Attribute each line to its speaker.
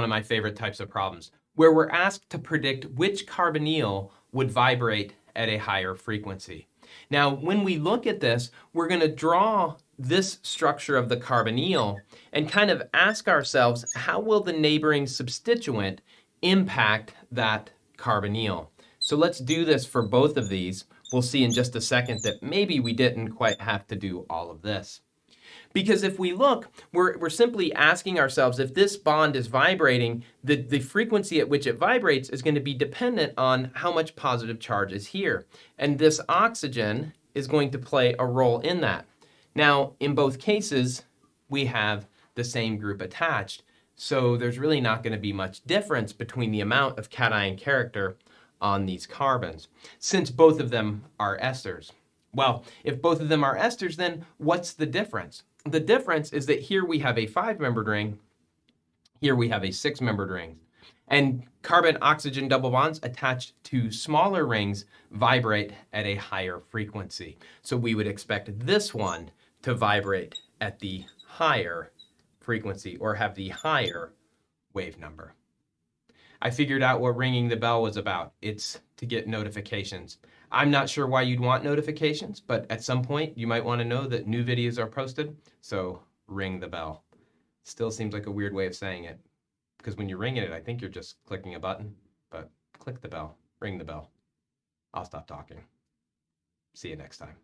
Speaker 1: one of my favorite types of problems, where we're asked to predict which carbonyl would vibrate at a higher frequency. Now, when we look at this, we're going to draw this structure of the carbonyl and kind of ask ourselves, how will the neighboring substituent impact that carbonyl? So let's do this for both of these. We'll see in just a second that maybe we didn't quite have to do all of this. Because if we look, we're simply asking ourselves, if this bond is vibrating, the frequency at which it vibrates is going to be dependent on how much positive charge is here. And this oxygen is going to play a role in that. Now, in both cases, we have the same group attached. So there's really not going to be much difference between the amount of cation character on these carbons, since both of them are esters. Well, if both of them are esters, then what's the difference? The difference is that here we have a 5-membered ring, here we have a 6-membered ring. And carbon-oxygen double bonds attached to smaller rings vibrate at a higher frequency. So we would expect this one to vibrate at the higher frequency or have the higher wave number. I figured out what ringing the bell was about. It's to get notifications. I'm not sure why you'd want notifications, but at some point you might want to know that new videos are posted, so ring the bell. Still seems like a weird way of saying it, because when you're ringing it, I think you're just clicking a button, but click the bell, ring the bell. I'll stop talking. See you next time.